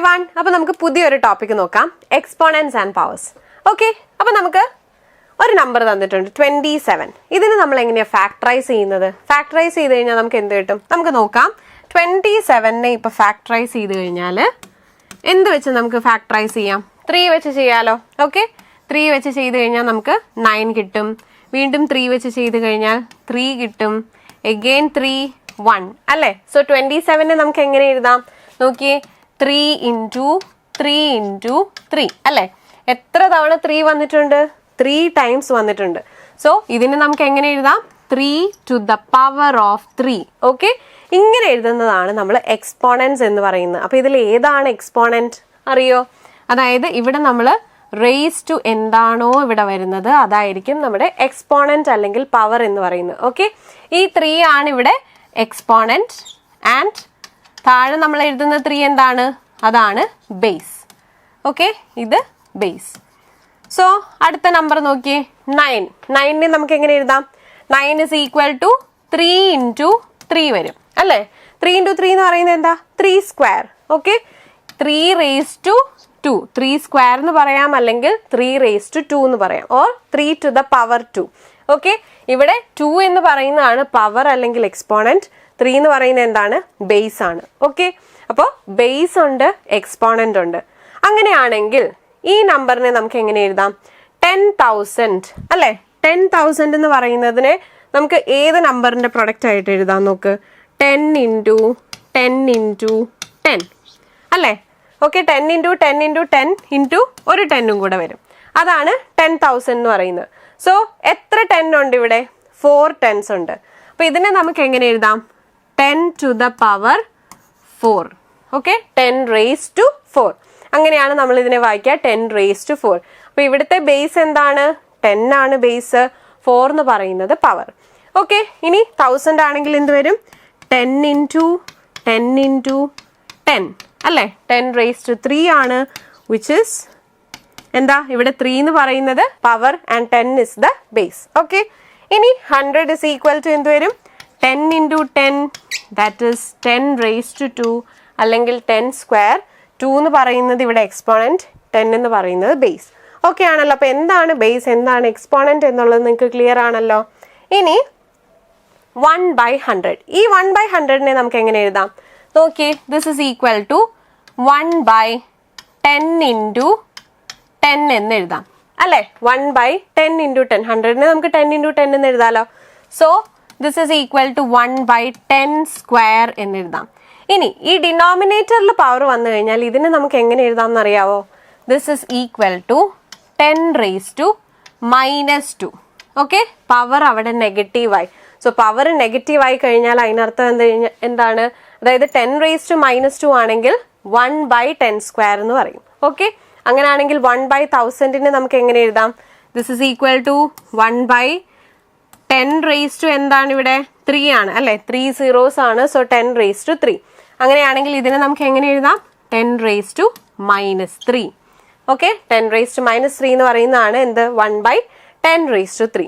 everyone. അപ്പോൾ നമുക്ക് പുതിയൊരു ടോപ്പിക് നോക്കാം, എക്സ്പോണൻസ് ആൻഡ് പവേഴ്സ്. ഓക്കെ, അപ്പോൾ നമുക്ക് ഒരു നമ്പർ തന്നിട്ടുണ്ട് 27. ഇതിന് നമ്മൾ എങ്ങനെയാണ് ഫാക്ടറൈസ് ചെയ്യുന്നത്? ഫാക്ടറൈസ് ചെയ്ത് കഴിഞ്ഞാൽ നമുക്ക് എന്ത് കിട്ടും? നമുക്ക് നോക്കാം. 27നെ ഇപ്പോൾ ഫാക്ടറൈസ് ചെയ്ത് കഴിഞ്ഞാൽ എന്ത് വെച്ച് നമുക്ക് ഫാക്ടറൈസ് ചെയ്യാം? 3 വെച്ച് ചെയ്യാലോ. ഓക്കെ, 3 വെച്ച് ചെയ്ത് കഴിഞ്ഞാൽ നമുക്ക് 9 കിട്ടും. വീണ്ടും 3 വെച്ച് ചെയ്ത് കഴിഞ്ഞാൽ 3 കിട്ടും. എഗെയിൻ 3 1 അല്ലേ? സോ 27നെ നമുക്ക് എങ്ങനെ എഴുതാം? നോക്കിയേ, 3 × 3 × 3 അല്ലേ? എത്ര തവണ 3 വന്നിട്ടുണ്ട്? 3 ടൈംസ് വന്നിട്ടുണ്ട്. സോ ഇതിന് നമുക്ക് എങ്ങനെ എഴുതാം? 3 to the power of 3. Okay, ഇങ്ങനെ എഴുതുന്നതാണ് നമ്മൾ എക്സ്പോണൻസ് എന്ന് പറയുന്നത്. അപ്പൊ ഇതിൽ ഏതാണ് എക്സ്പോണന്റ് അറിയോ? അതായത് ഇവിടെ നമ്മൾ റേസ് ടു എന്താണോ ഇവിടെ വരുന്നത് അതായിരിക്കും നമ്മുടെ എക്സ്പോണന്റ് അല്ലെങ്കിൽ പവർ എന്ന് പറയുന്നത്. ഓക്കെ, ഈ 3 ആണ് ഇവിടെ എക്സ്പോണന്റ് ആൻഡ് താഴെ നമ്മൾ എഴുതുന്ന 3 എന്താണ്? അതാണ് ബേസ്. ഓക്കെ, ഇത് ബേസ്. സോ അടുത്ത നമ്പർ നോക്കിയേ, 9. 9നെ നമുക്ക് എങ്ങനെ എഴുതാം? 9 is equal to 3 × 3 വരും അല്ലേ? 3 × 3 എന്ന് പറയുന്നത് എന്താ? 3 square. Okay, 3 raised to 2. 3 square എന്ന് പറയാം, അല്ലെങ്കിൽ 3 raised to 2 എന്ന് പറയാം, or 3 to the power 2. Okay, ഇവിടെ 2 എന്ന് പറയുന്നതാണ് പവർ അല്ലെങ്കിൽ എക്സ്പോണന്റ്. 3 എന്ന് പറയുന്നത് എന്താണ്? ബേസ് ആണ്. ഓക്കെ, അപ്പോൾ ബേസ് ഉണ്ട്, എക്സ്പോണന്റ് ഉണ്ട്. അങ്ങനെയാണെങ്കിൽ ഈ നമ്പറിനെ നമുക്ക് എങ്ങനെ എഴുതാം? 10,000 അല്ലേ? 10,000 എന്ന് പറയുന്നതിനെ നമുക്ക് ഏത് നമ്പറിന്റെ പ്രൊഡക്റ്റ് ആയിട്ട് എഴുതാം? നോക്ക്, 10 × 10 × 10 അല്ലേ? ഓക്കെ, 10 × 10 × 10 × ഒരു 10ഉം കൂടെ വരും. അതാണ് 10,000 എന്ന് പറയുന്നത്. സോ എത്ര 10 ഉണ്ട് ഇവിടെ? 4 10s ഉണ്ട്. അപ്പൊ ഇതിനെ നമുക്ക് എങ്ങനെ എഴുതാം? 10 to the power 4. Okay, 10 raised to 4. അങ്ങനെയാണ് നമ്മൾ ഇതിനെ വായിക്കുക, 10 raised to 4. അപ്പൊ ഇവിടുത്തെ ബേസ് എന്താണ്? 10 ആണ് ബേസ്, 4 എന്ന് പറയുന്നത് പവർ. ഓക്കെ, ഇനി 1000 ആണെങ്കിൽ എന്ത് വരും? 10 × 10 × 10 അല്ലേ? 10 raised to 3 ആണ്, വിച്ച് ഇസ് എന്താ? ഇവിടെ 3 എന്ന് പറയുന്നത് power and 10 is the base. Okay, ഇനി 100 is equal to എന്ത് വരും? 10 × 10, that is 10 raised to 2 അല്ലെങ്കിൽ 10 സ്ക്വയർ. 2 എന്ന് പറയുന്നത് ഇവിടെ എക്സ്പോണന്റ്, 10 എന്ന് പറയുന്നത് ബേസ്. ഓക്കെ ആണല്ലോ? അപ്പൊ എന്താണ് ബേസ്, എന്താണ് എക്സ്പോണന്റ് എന്നുള്ളത് നിങ്ങൾക്ക് ക്ലിയർ ആണല്ലോ. ഇനി 1/100. ഈ 1/100നെ നമുക്ക് എങ്ങനെ എഴുതാം? നോക്കിയേ, ദിസ് ഇസ് ഈക്വൽ ടു 1/10 × 10 എന്ന് എഴുതാം അല്ലേ? 1/10 × 10. 100നെ നമുക്ക് 10 × 10 എന്ന് എഴുതാലോ. So this is equal to 1/10 square എന്ന് എഴുതാം. ഇനി ഈ ഡിനോമിനേറ്ററിൽ പവർ വന്നു കഴിഞ്ഞാൽ ഇതിനെ നമുക്ക് എങ്ങനെ എഴുതാം എന്നറിയാവോ? This is equal to 10 raised to -2. Okay, power അവിടെ നെഗറ്റീവായി. സോ പവർ നെഗറ്റീവ് ആയി കഴിഞ്ഞാൽ അതിനർത്ഥം എന്താണ്? അതായത് 10 raised to -2 ആണെങ്കിൽ 1/10 സ്ക്വയർ എന്ന് പറയും. ഓക്കെ, അങ്ങനെയാണെങ്കിൽ 1/1000നെ നമുക്ക് എങ്ങനെ എഴുതാം? This is equal to 1/10 raised to എന്താണ് ഇവിടെ? 3 ആണ് അല്ലെ? 3 zeros ആണ്. So 10 raised to 3. അങ്ങനെയാണെങ്കിൽ ഇതിനെ നമുക്ക് എങ്ങനെ എഴുതാം? 10 raised to -3. Okay, 10 raised to -3 എന്ന് പറയുന്നതാണ് എന്ത്? 1/10 raised to 3.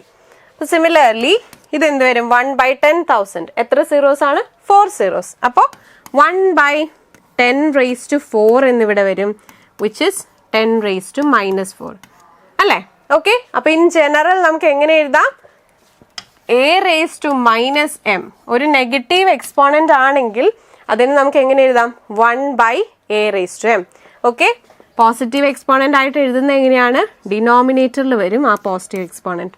സിമിലർലി ഇത് എന്ത് വരും? 1/10,000. എത്ര സീറോസ് ആണ്? 4 zeros. അപ്പോൾ 1/10 raised to 4 എന്നിവിടെ വരും, വിച്ച് ഇസ് 10 raised to -4 അല്ലേ? ഓക്കെ, അപ്പൊ ഇൻ ജനറൽ നമുക്ക് എങ്ങനെ എഴുതാം? a raised to -m ഒരു നെഗറ്റീവ് എക്സ്പോണന്റ് ആണെങ്കിൽ അതിന് നമുക്ക് എങ്ങനെ എഴുതാം? 1/a raised to m. Okay, positive exponent ആയിട്ട് എഴുതുന്നത് എങ്ങനെയാണ്? ഡിനോമിനേറ്ററിൽ വരും ആ positive exponent.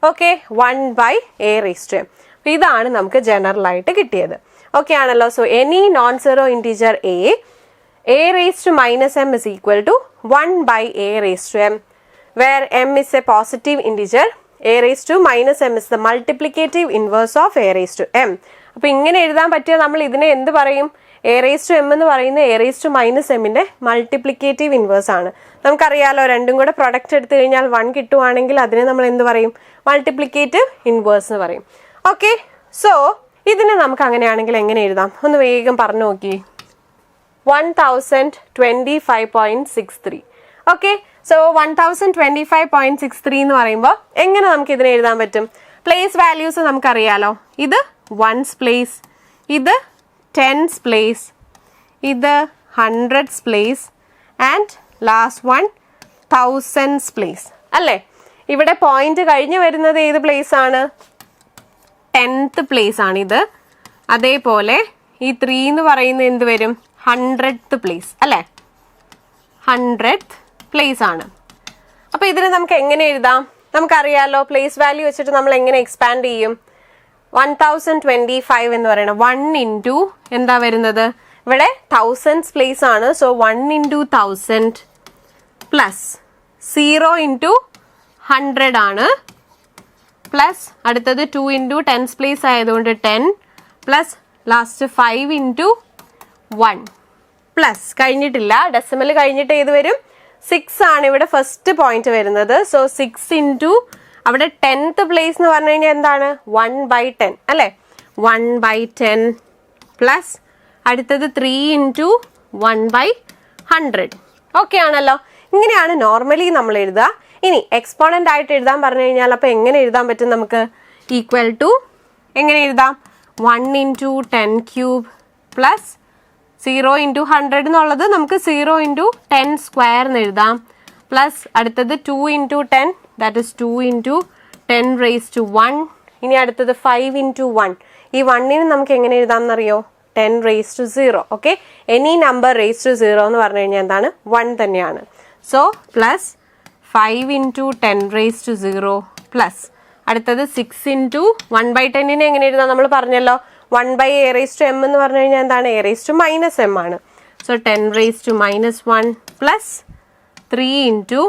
Okay, 1/a raised to m. അപ്പൊ ഇതാണ് നമുക്ക് ജനറൽ ആയിട്ട് കിട്ടിയത്. ഓക്കെ ആണല്ലോ? So any non zero integer a raised to -m is equal to 1/a raised to m, where m is a positive integer. a raised to -m is the multiplicative inverse of a raised to m. അപ്പൊ ഇങ്ങനെ എഴുതാൻ പറ്റിയ നമ്മൾ ഇതിനെ എന്ത് പറയും? a raised to m എന്ന് പറയുന്നത് a raised to -mന്റെ മൾട്ടിപ്ലിക്കേറ്റീവ് ഇൻവേഴ്സ് ആണ്. നമുക്കറിയാലോ, രണ്ടും കൂടെ പ്രൊഡക്റ്റ് എടുത്തു കഴിഞ്ഞാൽ 1 കിട്ടുവാണെങ്കിൽ അതിനെ നമ്മൾ എന്ത് പറയും? മൾട്ടിപ്ലിക്കേറ്റീവ് ഇൻവേഴ്സ് എന്ന് പറയും. ഓക്കെ, സോ ഇതിനെ നമുക്ക് അങ്ങനെയാണെങ്കിൽ എങ്ങനെ എഴുതാം? ഒന്ന് വേഗം പറഞ്ഞു നോക്കി. 1025.63. ഓക്കെ, സോ 1025.63 എന്ന് പറയുമ്പോൾ എങ്ങനെ നമുക്ക് ഇതിനെ എഴുതാൻ പറ്റും? പ്ലേസ് വാല്യൂസ് നമുക്കറിയാലോ. ഇത് 1s പ്ലേസ്, ഇത് 10s പ്ലേസ്, ഇത് hundreds place and last one thousands place. അല്ലേ? ഇവിടെ പോയിന്റ് കഴിഞ്ഞ് വരുന്നത് ഏത് പ്ലേസ് ആണ്? 10th place ആണിത്. അതേപോലെ ഈ 3 എന്ന് പറയുന്നത് എന്ത് വരും? 100th place അല്ലേ? 100th place ആണ്. അപ്പോൾ ഇതിനെ നമുക്ക് എങ്ങനെ എഴുതാം? നമുക്കറിയാലോ പ്ലേസ് വാല്യൂ വെച്ചിട്ട് നമ്മൾ എങ്ങനെ എക്സ്പാൻഡ് ചെയ്യും? 1025 എന്ന് പറയുന്നത് 1 ഇൻറ്റു എന്താ വരുന്നത്? ഇവിടെ തൗസൻഡ്സ് പ്ലേസ് ആണ്. സോ 1 ഇൻറ്റു 1000 പ്ലസ് 0 ഇൻറ്റു 100 ആണ്, പ്ലസ് അടുത്തത് 2 ഇൻറ്റു 10th പ്ലേസ് ആയതുകൊണ്ട് 10 പ്ലസ് ലാസ്റ്റ് 5 ഇൻറ്റു 1 പ്ലസ് കഴിഞ്ഞിട്ടില്ല, ഡെസിമൽ കഴിഞ്ഞിട്ട് ഏത് വരും? 6 ആണ് ഇവിടെ ഫസ്റ്റ് പോയിന്റ് വരുന്നത്. സോ 6 ഇൻറ്റു അവിടെ 10th പ്ലേസ് എന്ന് പറഞ്ഞു കഴിഞ്ഞാൽ എന്താണ്? 1/10 അല്ലേ? 1/10 പ്ലസ് അടുത്തത് 3 ഇൻറ്റു 1/100. ഓക്കെ ആണല്ലോ? ഇങ്ങനെയാണ് നോർമലി നമ്മൾ എഴുതുക. ഇനി എക്സ്പോണന്റ് ആയിട്ട് എഴുതാൻ പറഞ്ഞു കഴിഞ്ഞാൽ അപ്പോൾ എങ്ങനെ എഴുതാൻ പറ്റും നമുക്ക്? ഈക്വൽ ടു എങ്ങനെ എഴുതാം? 1 ഇൻറ്റു 10 ക്യൂബ് പ്ലസ് 0 ഇൻറ്റു 100 എന്നുള്ളത് നമുക്ക് 0 ഇൻറ്റു 10 സ്ക്വയർ എന്ന് എഴുതാം, പ്ലസ് അടുത്തത് 2 into 10 that is 2 into 10 raise to 1. ഇനി അടുത്തത് 5 ഇൻറ്റു 1. ഈ 1ന് നമുക്ക് എങ്ങനെ എഴുതാം എന്നറിയോ? 10 raise to 0. Okay, any number raise to 0 എന്ന് പറഞ്ഞു കഴിഞ്ഞാൽ എന്താണ്? 1 തന്നെയാണ്. So plus 5 into 10 raise to 0 plus അടുത്തത് 6 ഇൻറ്റു 1/10നെ എങ്ങനെ എഴുതാം? നമ്മൾ പറഞ്ഞല്ലോ 1/a റേസ് ടു m എന്ന് പറഞ്ഞു കഴിഞ്ഞാൽ എന്താണ്? a raise to minus m ആണ്. So 10 raise to -1 plus 3 into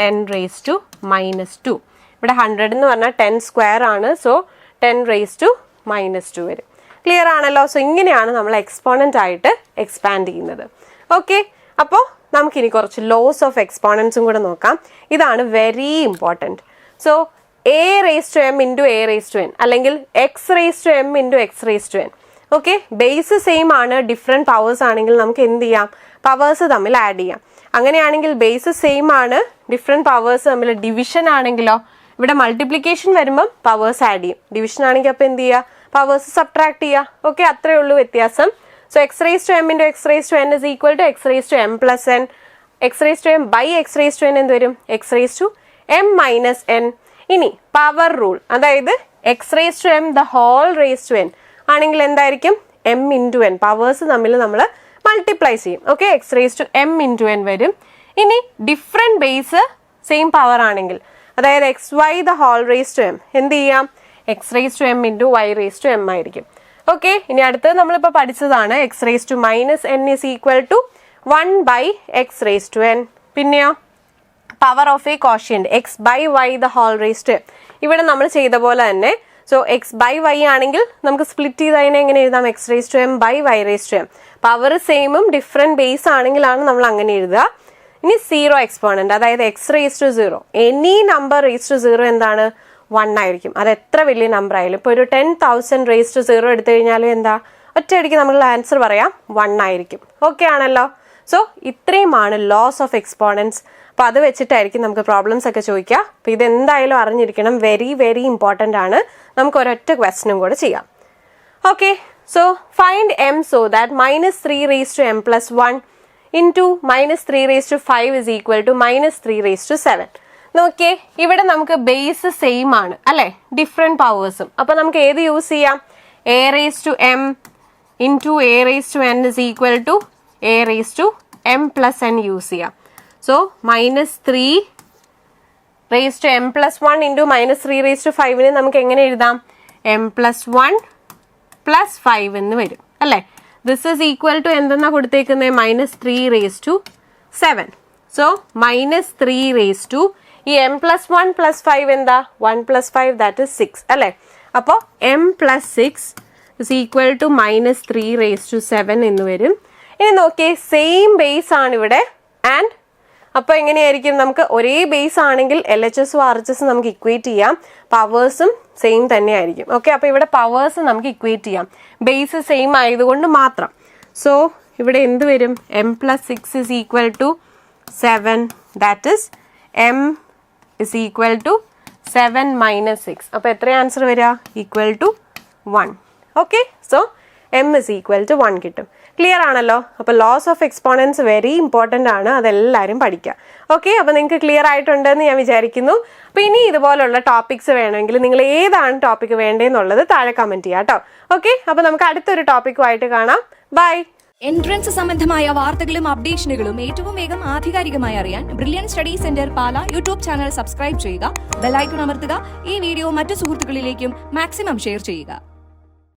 10 raise to -2. ഇവിടെ 100 എന്ന് പറഞ്ഞാൽ 10 സ്ക്വയർ ആണ്. സോ 10 റേസ് ടു -2 വരും. ക്ലിയർ ആണല്ലോ? സോ ഇങ്ങനെയാണ് നമ്മൾ എക്സ്പോണന്റ് ആയിട്ട് എക്സ്പാൻഡ് ചെയ്യുന്നത്. ഓക്കെ, അപ്പോൾ നമുക്കിനി കുറച്ച് ലോസ് ഓഫ് എക്സ്പോണൻസും കൂടെ നോക്കാം. ഇതാണ് very important. So a raise to m into a raise to n അല്ലെങ്കിൽ x raise to m into x raise to n. Okay, base same ആണ്, ഡിഫറെൻറ്റ് പവേഴ്സ് ആണെങ്കിൽ നമുക്ക് എന്ത് ചെയ്യാം? പവേഴ്സ് തമ്മിൽ ആഡ് ചെയ്യാം. അങ്ങനെയാണെങ്കിൽ ബേസ് സെയിം ആണ്, ഡിഫറെൻറ്റ് പവേഴ്സ് തമ്മിൽ ഡിവിഷൻ ആണെങ്കിലോ ഇവിടെ മൾട്ടിപ്ലിക്കേഷൻ വരുമ്പം പവേഴ്സ് ആഡ് ചെയ്യും. ഡിവിഷൻ ആണെങ്കിൽ അപ്പോൾ എന്ത് ചെയ്യുക? പവേഴ്സ് സബ്ട്രാക്ട് ചെയ്യുക. ഓക്കെ, അത്രയേ ഉള്ളൂ വ്യത്യാസം. So x raise to m into x raise to n is equal to x raise to m plus n. x raise to m by x raise to n എന്ത് വരും? x raise to m minus n. ഇനി power rule, അതായത് x raise to m the whole raise to n ആണെങ്കിൽ എന്തായിരിക്കും? m into n. Powers തമ്മിൽ നമ്മൾ multiply ചെയ്യും. Okay, x raise to m into n വരും. ഇനി ഡിഫറെൻറ്റ് ബേസ് സെയിം പവർ ആണെങ്കിൽ, അതായത് xy the whole raise to m എന്ത് ചെയ്യാം? x raise to m into y raise to m ആയിരിക്കും. ഓക്കെ, ഇനി അടുത്തത് നമ്മളിപ്പോൾ പഠിച്ചതാണ് x raise to minus n is equal to 1/x raise to n. പിന്നെയോ power of a quotient x by y the whole raise to m. ഇവിടെ നമ്മൾ ചെയ്ത പോലെ തന്നെ. സോ x ബൈ y ആണെങ്കിൽ നമുക്ക് സ്പ്ലിറ്റ് ചെയ്ത് അതിനെ എങ്ങനെ എഴുതാം? x raise to m by y raise to m. Power സെയിമും ഡിഫറെൻറ്റ് ബേസ് ആണെങ്കിലാണ് നമ്മൾ അങ്ങനെ എഴുതുക. ഇനി 0 എക്സ്പോണന്റ്, അതായത് x raise to 0, any number raise to 0 എന്താണ്? 1 ആയിരിക്കും. അത് എത്ര വലിയ നമ്പർ ആയാലും. ഇപ്പോൾ ഒരു 10,000 റേസ് ടു 0 എടുത്തു കഴിഞ്ഞാലും എന്താ? ഒറ്റയടിക്ക് നമ്മളുടെ ആൻസർ പറയാം 1 ആയിരിക്കും. ഓക്കെ ആണല്ലോ? സോ ഇത്രയുമാണ് ലോസ് ഓഫ് എക്സ്പോണൻസ്. അപ്പോൾ അത് വെച്ചിട്ടായിരിക്കും നമുക്ക് പ്രോബ്ലംസ് ഒക്കെ ചോദിക്കുക. അപ്പോൾ ഇതെന്തായാലും അറിഞ്ഞിരിക്കണം, വെരി വെരി ഇമ്പോർട്ടൻ്റ് ആണ്. നമുക്ക് ഒരൊറ്റ ക്വസ്റ്റനും കൂടെ ചെയ്യാം. Okay, so find m so that -3 raised to m plus 1 into -3 raised to 5 is equal to -3 raised to 7. നോക്കിയേ, ഇവിടെ നമുക്ക് ബേസ് സെയിം ആണ് അല്ലേ? ഡിഫറെൻറ്റ് പവേഴ്സും. അപ്പോൾ നമുക്ക് ഏത് യൂസ് ചെയ്യാം? a raised to m into a raised to n is equal to a raised to m plus n use ചെയ്യാം. So -3 raised to m plus 1 into -3 raised to 5നെ നമുക്ക് എങ്ങനെ എഴുതാം? m plus 1 plus 5 എന്ന് വരും അല്ലേ? This is equal to എന്തെന്നാ കൊടുത്തേക്കുന്നത്? -3 raised to 7. So -3 raised to ഈ m plus 1 plus 5 എന്താ? 1 plus 5 that is 6 അല്ലേ? അപ്പോൾ m plus 6 is equal to -3 raised to 7 എന്ന് വരും. ഇനി നോക്കിയേ, സെയിം ബേസ് ആണ് ഇവിടെ. ആൻഡ് അപ്പോൾ എങ്ങനെയായിരിക്കും? നമുക്ക് ഒരേ ബേസ് ആണെങ്കിൽ LHSും RHSും നമുക്ക് ഇക്വേറ്റ് ചെയ്യാം. പവേഴ്സും സെയിം തന്നെ ആയിരിക്കും. ഓക്കെ, അപ്പോൾ ഇവിടെ പവേഴ്സ് നമുക്ക് ഇക്വേറ്റ് ചെയ്യാം, ബേസ് സെയിം ആയതുകൊണ്ട് മാത്രം. സോ ഇവിടെ എന്ത് വരും? m plus 6 is equal to 7. That is m is equal to 7 minus 6. അപ്പോൾ എത്ര ആൻസർ വരിക? Equal to 1. Okay, so m is equal to 1 കിട്ടും. ക്ലിയർ ആണല്ലോ? അപ്പോൾ laws of exponents very important ആണ്, അതെല്ലാവരും പഠിക്കുക. ഓക്കെ, അപ്പോൾ നിങ്ങൾക്ക് ക്ലിയർ ആയിട്ടുണ്ടെന്ന് ഞാൻ വിചാരിക്കുന്നു. അപ്പോൾ ഇനി ഇതുപോലുള്ള ടോപ്പിക്സ് വേണമെങ്കിൽ നിങ്ങൾ ഏതാണ് ടോപ്പിക് വേണ്ടതെന്നുള്ളത് താഴെ കമൻറ്റ് ചെയ്യാം കേട്ടോ. ഓക്കെ, അപ്പോൾ നമുക്ക് അടുത്തൊരു ടോപ്പിക്കുമായിട്ട് കാണാം. ബൈ. എൻട്രൻസ് സംബന്ധമായ വാർത്തകളും അപ്ഡേഷനുകളും ഏറ്റവും വേഗം ആധികാരികമായി അറിയാൻ ബ്രില്യൻ സ്റ്റഡി സെന്റർ പാല യൂട്യൂബ് ചാനൽ സബ്സ്ക്രൈബ് ചെയ്യുക, ബെൽ ഐക്കൺ അമർത്തുക, ഈ വീഡിയോ മറ്റു സുഹൃത്തുക്കളിലേക്കും മാക്സിമം ഷെയർ ചെയ്യുക.